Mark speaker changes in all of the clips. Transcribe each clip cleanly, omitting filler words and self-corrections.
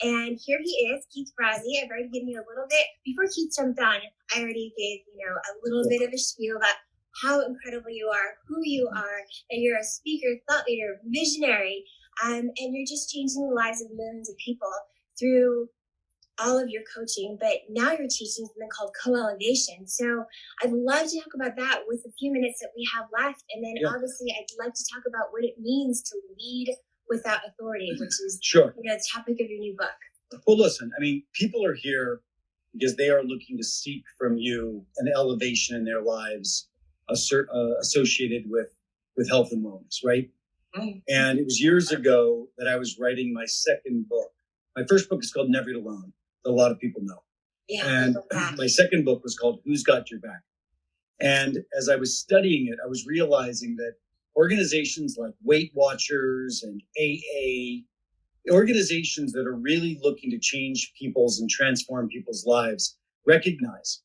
Speaker 1: And here he is, Keith Ferrazzi. I've already given you a little bit. Before Keith jumped on, I already gave, a little bit of a spiel about how incredible you are, who you are, that you're a speaker, thought leader, visionary, and you're just changing the lives of millions of people through all of your coaching. But now you're teaching something called CoElevation. So I'd love to talk about that with the few minutes that we have left. And then obviously I'd like to talk about what it means to lead without authority, which is the topic of your new book.
Speaker 2: Well, listen, I mean, people are here because they are looking to seek from you an elevation in their lives associated with health and wellness, right? Mm-hmm. And it was years ago that I was writing my second book. My first book is called Never Alone, that a lot of people know. Yeah, and my second book was called Who's Got Your Back? And as I was studying it, I was realizing that organizations like Weight Watchers and AA, organizations that are really looking to change people's and transform people's lives, recognize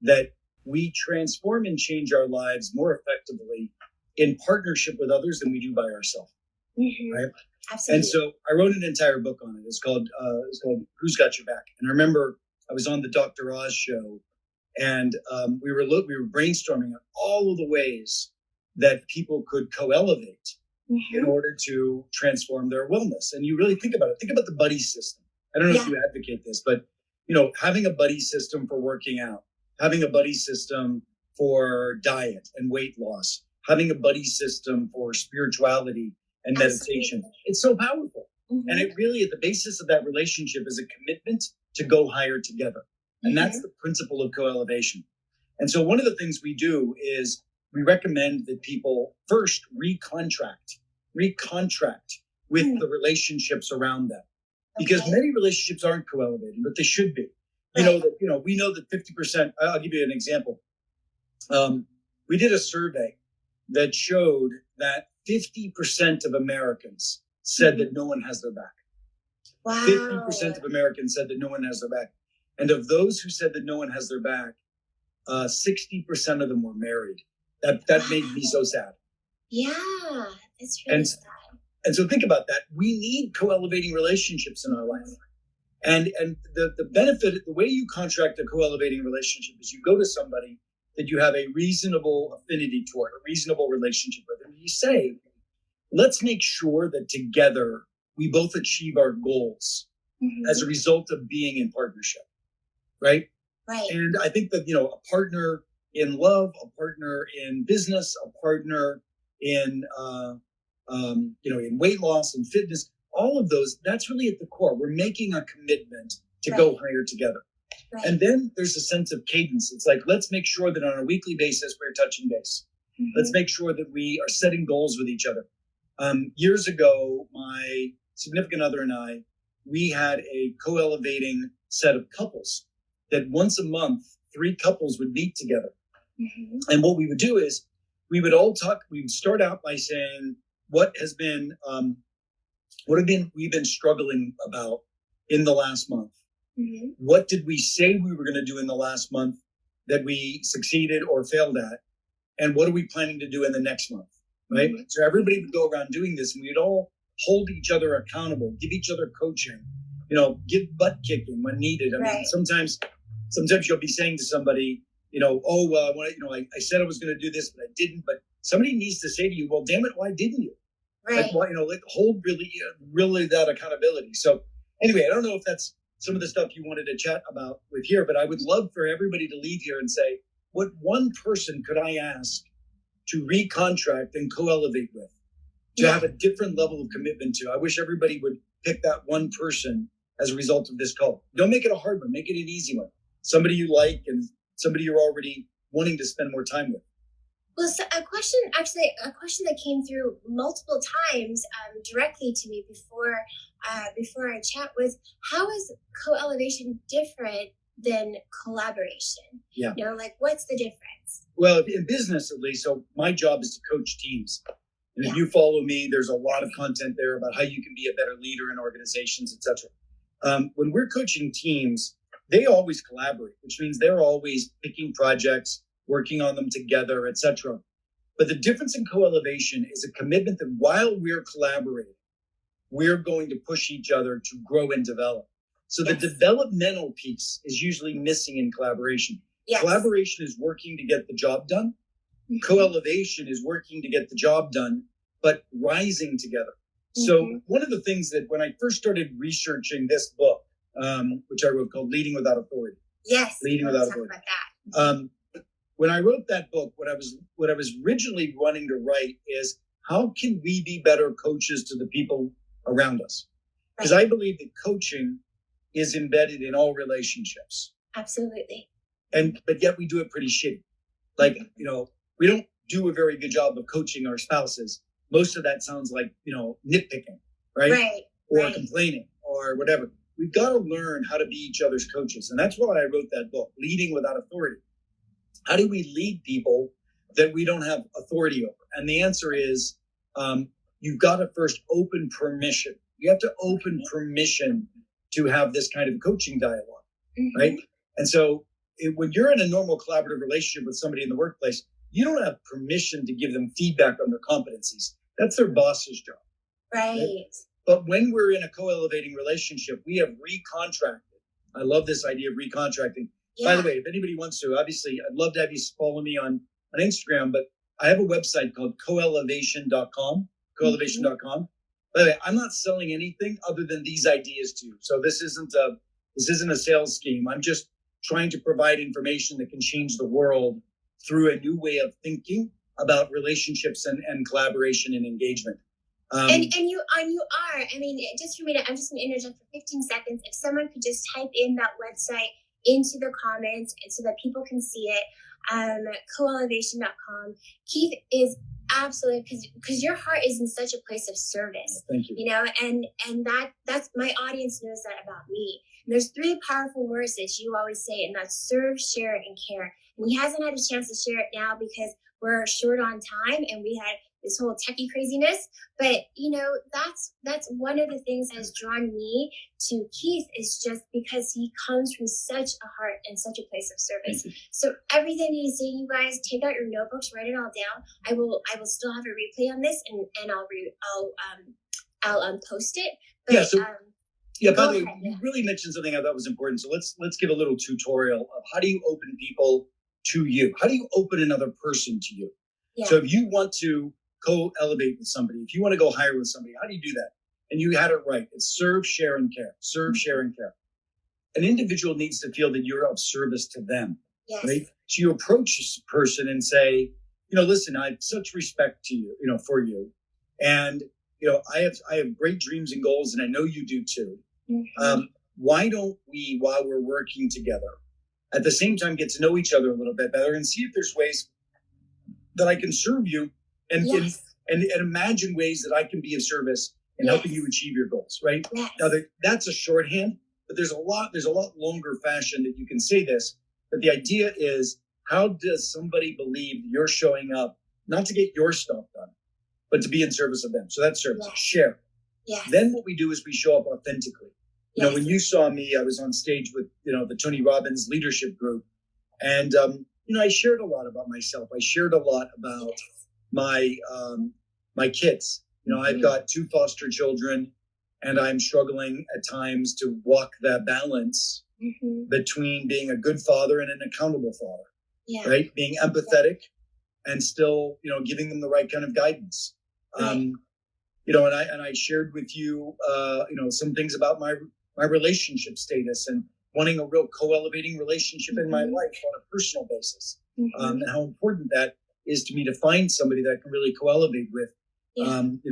Speaker 2: that we transform and change our lives more effectively in partnership with others than we do by ourselves. Mm-hmm. Right? Absolutely. And so I wrote an entire book on it. It's called Who's Got Your Back? And I remember I was on the Dr. Oz show, and we were brainstorming on all of the ways that people could co-elevate in order to transform their wellness. And you really think about it. Think about the buddy system. I don't know if you advocate this, but having a buddy system for working out, having a buddy system for diet and weight loss, having a buddy system for spirituality and meditation. It's so powerful. Mm-hmm. And it really, at the basis of that relationship, is a commitment to go higher together. And that's the principle of co-elevation. And so one of the things we do is we recommend that people first recontract with the relationships around them. Because many relationships aren't co-elevating, but they should be. We know that 50%, I'll give you an example. We did a survey that showed that 50% of Americans said that no one has their back. Wow. 50% of Americans said that no one has their back. And of those who said that no one has their back, 60% of them were married. That made me so sad.
Speaker 1: Yeah, that's really sad.
Speaker 2: And so think about that. We need co-elevating relationships in our life. And the benefit, the way you contract a co-elevating relationship is you go to somebody that you have a reasonable affinity toward, a reasonable relationship with. And you say, let's make sure that together we both achieve our goals as a result of being in partnership, right? Right. And I think that, a partner in love, a partner in business, a partner in, in weight loss and fitness, all of those, that's really at the core. We're making a commitment to go higher together. Right. And then there's a sense of cadence. It's like, let's make sure that on a weekly basis, we're touching base. Mm-hmm. Let's make sure that we are setting goals with each other. Years ago, my significant other and I, we had a co-elevating set of couples that once a month, 3 couples would meet together. Mm-hmm. And what we would do is we would all talk. We would start out by saying, what have we've been struggling about in the last month? Mm-hmm. What did we say we were going to do in the last month that we succeeded or failed at? And what are we planning to do in the next month? Right. Mm-hmm. So everybody would go around doing this, and we'd all hold each other accountable, give each other coaching, give butt kicking when needed. I mean, sometimes you'll be saying to somebody, I said I was going to do this, but I didn't. But somebody needs to say to you, well, damn it, why didn't you? Right. Hold really that accountability. So anyway, I don't know if that's some of the stuff you wanted to chat about with here, but I would love for everybody to leave here and say, what one person could I ask to recontract and co-elevate with, to have a different level of commitment to? I wish everybody would pick that one person as a result of this call. Don't make it a hard one. Make it an easy one. Somebody you like and somebody you're already wanting to spend more time with.
Speaker 1: Well, so a question that came through multiple times directly to me before our chat was, how is co-elevation different than collaboration? Yeah. What's the difference?
Speaker 2: Well, in business, at least, so my job is to coach teams. And if you follow me, there's a lot of content there about how you can be a better leader in organizations, etc. When we're coaching teams, they always collaborate, which means they're always picking projects, working on them together, etc. But the difference in co-elevation is a commitment that while we're collaborating, we're going to push each other to grow and develop. So the
Speaker 1: Yes.
Speaker 2: developmental piece is usually missing in collaboration.
Speaker 1: Yes.
Speaker 2: Collaboration is working to get the job done.
Speaker 1: Mhm.
Speaker 2: CoElevation is working to get the job done, but rising together. So
Speaker 1: Mhm.
Speaker 2: one of the things that when I first started researching this book, which I wrote called Leading Without Authority.
Speaker 1: Yes.
Speaker 2: Leading
Speaker 1: Let's
Speaker 2: Without
Speaker 1: talk
Speaker 2: Authority.
Speaker 1: about that.
Speaker 2: When I wrote that book, what I was originally wanting to write is how can we be better coaches to the people around us? Because
Speaker 1: Right.
Speaker 2: I believe that coaching is embedded in all relationships,
Speaker 1: Absolutely.
Speaker 2: but yet we do it pretty shitty. Like, we don't do a very good job of coaching our spouses. Most of that sounds like, nitpicking, right?
Speaker 1: Right.
Speaker 2: Or
Speaker 1: Right.
Speaker 2: complaining or whatever. We've got to learn how to be each other's coaches. And that's why I wrote that book, Leading Without Authority. How do we lead people that we don't have authority over? And the answer is, you've got to first open permission. You have to open permission to have this kind of coaching dialogue,
Speaker 1: Mhm.
Speaker 2: right? And so when you're in a normal collaborative relationship with somebody in the workplace, you don't have permission to give them feedback on their competencies. That's their boss's job.
Speaker 1: Right.
Speaker 2: But when we're in a co-elevating relationship, we have recontracted. I love this idea of recontracting.
Speaker 1: Yeah.
Speaker 2: By the way, if anybody wants to, obviously, I'd love to have you follow me on Instagram, but I have a website called CoElevation.com, CoElevation.com. By the way, I'm not selling anything other than these ideas to you. So this isn't a sales scheme. I'm just trying to provide information that can change the world through a new way of thinking about relationships and collaboration and engagement.
Speaker 1: And you are. I mean, just for me to, I'm just going to interject for 15 seconds. If someone could just type in that website into the comments and so that people can see it, CoElevation.com. Keith is absolutely, because your heart is in such a place of service.
Speaker 2: Thank you.
Speaker 1: And that's my audience knows that about me. And there's 3 powerful words that you always say, and that's serve, share, and care. And he hasn't had a chance to share it now because we're short on time and we had this whole techie craziness. But that's one of the things that has drawn me to Keith, is just because he comes from such a heart and such a place of service. So everything he's saying, you guys take out your notebooks, write it all down. I will still have a replay on this, and I'll post it. But,
Speaker 2: by the way, you really mentioned something I thought was important. So let's give a little tutorial of how do you open people to you? How do you open another person to you?
Speaker 1: Yeah.
Speaker 2: So if you want to co-elevate with somebody, if you want to go higher with somebody, how do you do that? And you had it right. It's serve, share, and care. Serve, share, and care. An individual needs to feel that you're of service to them,
Speaker 1: yes.
Speaker 2: right? So you approach this person and say, listen, I have such respect to you, for you. And, I have great dreams and goals, and I know you do too.
Speaker 1: Mm-hmm.
Speaker 2: Why don't we, while we're working together, at the same time get to know each other a little bit better and see if there's ways that I can serve you and imagine ways that I can be of service in helping you achieve your goals, right?
Speaker 1: Yes.
Speaker 2: Now that's a shorthand, but there's a lot longer fashion that you can say this. But the idea is, how does somebody believe you're showing up not to get your stuff done, but to be in service of them? So that's service.
Speaker 1: Yes.
Speaker 2: Share.
Speaker 1: Yes.
Speaker 2: Then what we do is we show up authentically. When you saw me, I was on stage with, the Tony Robbins leadership group. And, I shared a lot about myself. I shared a lot about my kids. I've got 2 foster children, and I'm struggling at times to walk that balance between being a good father and an accountable father, right? Being empathetic and still, giving them the right kind of guidance.
Speaker 1: Right.
Speaker 2: And I shared with you, some things about my relationship status and wanting a real co-elevating relationship in my life on a personal basis, and how important that is to me to find somebody that I can really co-elevate with.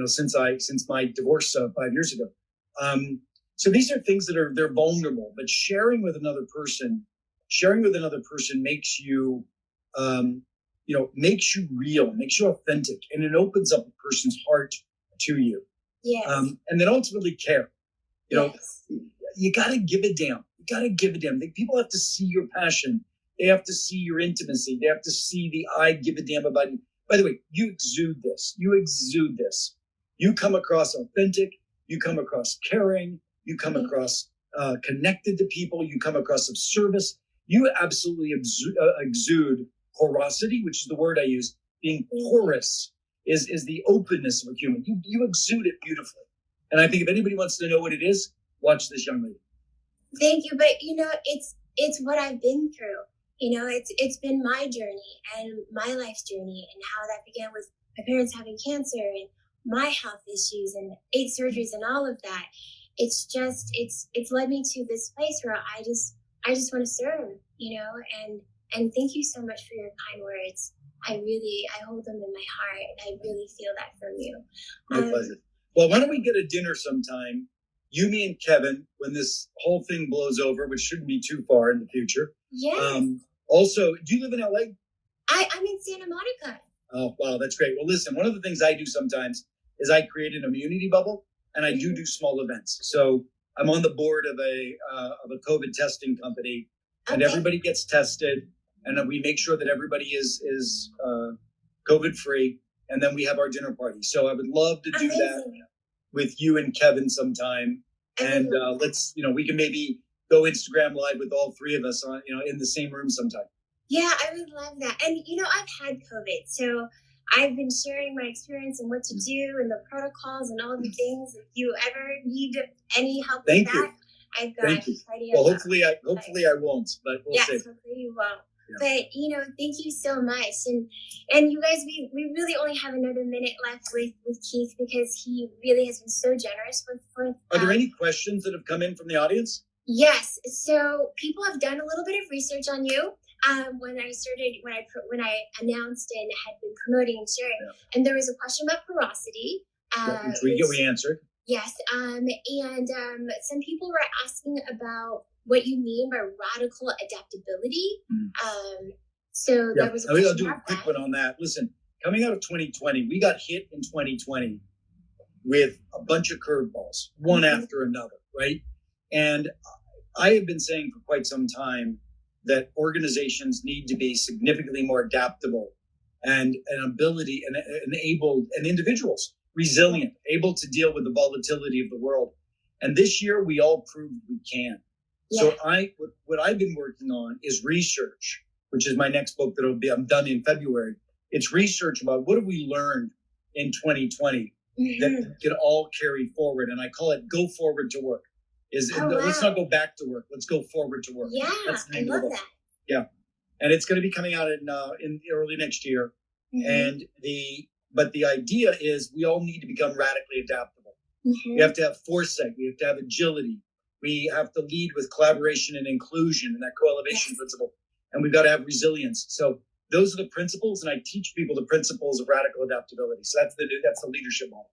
Speaker 2: Since my divorce 5 years ago. So these are things that they're vulnerable, but sharing with another person makes you, makes you real, makes you authentic, and it opens up a person's heart to you.
Speaker 1: Yes.
Speaker 2: And then ultimately care. You got to give a damn. People have to see your passion. They have to see your intimacy. They have to see the I give a damn about you. By the way, you exude this. You come across authentic. You come across caring. You come across connected to people. You come across of service. You absolutely exude porosity, which is the word I use. Being porous is the openness of a human. You exude it beautifully. And I think if anybody wants to know what it is, watch this young lady.
Speaker 1: Thank you. But it's what I've been through. It's been my journey and my life's journey, and how that began with my parents having cancer and my health issues and 8 surgeries and all of that. It's led me to this place where I just want to serve, and thank you so much for your kind words. I hold them in my heart, and I really feel that from you.
Speaker 2: My pleasure. Well, why don't we get a dinner sometime? You, me, and Kevin, when this whole thing blows over, which shouldn't be too far in the future.
Speaker 1: Yes.
Speaker 2: Also, do you live in LA?
Speaker 1: I'm in Santa Monica.
Speaker 2: Oh, wow, that's great. Well, listen, one of the things I do sometimes is I create an immunity bubble, and I do small events. So I'm on the board of a COVID testing company, and everybody gets tested, and then we make sure that everybody is COVID free, and then we have our dinner party. So I would love to do that with you and Kevin sometime, and let's we can maybe go Instagram live with all 3 of us on in the same room sometime.
Speaker 1: Yeah, I would love that. And I've had COVID, so I've been sharing my experience and what to do and the protocols and all the things. If you ever need any help with that, I've got plenty of.
Speaker 2: Well, hopefully I won't, but we'll see.
Speaker 1: Yes, hopefully you won't. Yeah. But thank you so much, and you guys, we really only have another minute left with Keith, because he really has been so generous with.
Speaker 2: Are there any questions that have come in from the audience?
Speaker 1: Yes. So people have done a little bit of research on you. When I announced and had been promoting and sharing, and there was a question about porosity,
Speaker 2: which we answered.
Speaker 1: Yes, and some people were asking about what you mean by radical adaptability. So there was a question.
Speaker 2: I'll do a quick one on that. Listen, coming out of 2020, we got hit in 2020 with a bunch of curveballs, one after another, right? And I have been saying for quite some time that organizations need to be significantly more adaptable and an ability and enabled, and individuals resilient, able to deal with the volatility of the world. And this year we all proved we can. Yeah. So what I've been working on is research, which is my next book I'm done in February. It's research about what have we learned in 2020 that we can all carry forward. And I call it Go Forward to Work. Let's not go back to work. Let's go forward to work.
Speaker 1: Yeah, I love that.
Speaker 2: Yeah, and it's going to be coming out in early next year. And the idea is we all need to become radically adaptable. We have to have foresight. We have to have agility. We have to lead with collaboration and inclusion and that CoElevation principle. And we've got to have resilience. So those are the principles, and I teach people the principles of radical adaptability. So that's the leadership model.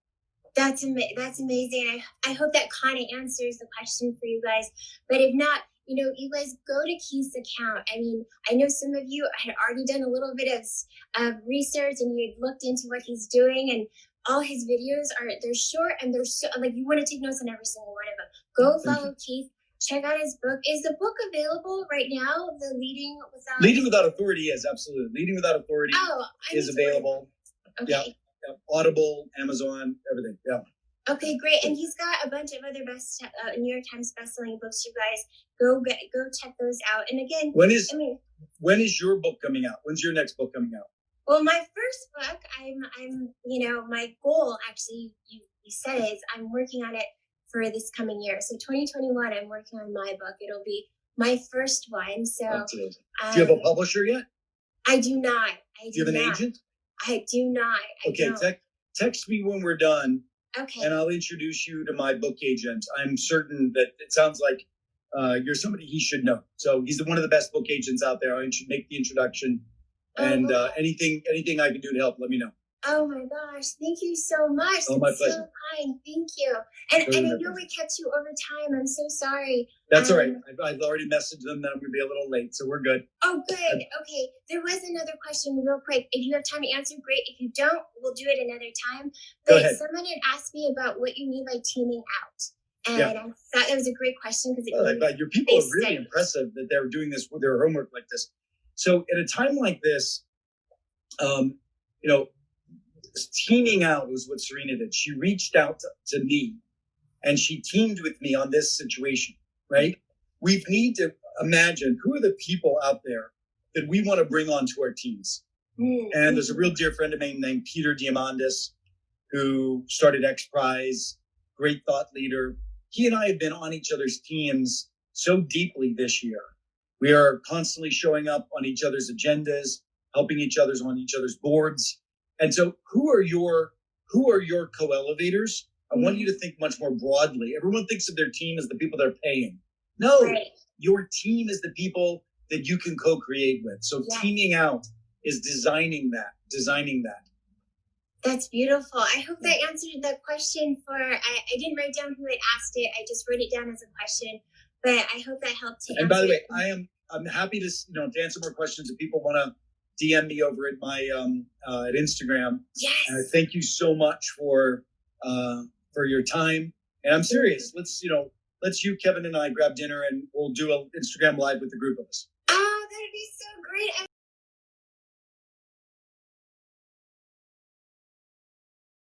Speaker 1: That's amazing. I hope that kind of answers the question for you guys. But if not, you guys go to Keith's account. I mean, I know some of you had already done a little bit of research, and you had looked into what he's doing, and all his videos they're short, and they're so, you want to take notes on every single one of them. Go follow Keith. Check out his book. Is the book available right now? The Leading Without
Speaker 2: Authority is absolutely. Leading Without Authority is available.
Speaker 1: Okay.
Speaker 2: Yeah. Audible, Amazon, everything. Yeah.
Speaker 1: Okay, great. And he's got a bunch of other New York Times bestselling books. You guys go check those out. And again, when
Speaker 2: is your book coming out? When's your next book coming out?
Speaker 1: Well, my first book, I'm my goal, actually, you said it, is I'm working on it for this coming year. So 2021, I'm working on my book. It'll be my first one. So
Speaker 2: do you have a publisher yet?
Speaker 1: I do not.
Speaker 2: Do you have an agent?
Speaker 1: I do not.
Speaker 2: Okay, text me when we're done.
Speaker 1: Okay.
Speaker 2: And I'll introduce you to my book agent. I'm certain that it sounds like you're somebody he should know. So he's one of the best book agents out there. I should make the introduction. And anything I can do to help, let me know.
Speaker 1: Oh my gosh, thank you so much.
Speaker 2: Oh, my pleasure.
Speaker 1: So kind. Thank you. And I know we kept you over time. I'm so sorry.
Speaker 2: That's all right. I've already messaged them that I'm going to be a little late, so we're good.
Speaker 1: Oh, good. Okay. There was another question real quick. If you have time to answer, great. If you don't, we'll do it another time. But
Speaker 2: Go ahead.
Speaker 1: Someone had asked me about what you mean by teaming out. And I thought that was a great question because
Speaker 2: your people are really impressive that they're doing this with their homework like this. So at a time like this, teaming out was what Serena did. She reached out to me and she teamed with me on this situation, right? We need to imagine who are the people out there that we want to bring onto our teams. Mm-hmm. And there's a real dear friend of mine named Peter Diamandis, who started X Prize. great thought leader. He and I have been on each other's teams so deeply this year. We are constantly showing up on each other's agendas, helping each other on each other's boards. And so who are your co-elevators? I want you to think much more broadly. Everyone thinks of their team as the people they're paying. No,
Speaker 1: Right.
Speaker 2: your team is the people that you can co-create with. So teaming out is designing that.
Speaker 1: That's beautiful. I hope that answered the question I didn't write down who had asked it. I just wrote it down as a question, but I hope that helped to answer.
Speaker 2: And by the way, I'm happy to answer more questions if people want to DM me over at my at Instagram.
Speaker 1: Yes.
Speaker 2: And I thank you so much for your time. And I'm serious. Let's you, Kevin, and I grab dinner and we'll do an Instagram live with the group of us.
Speaker 1: Oh, that'd be so great.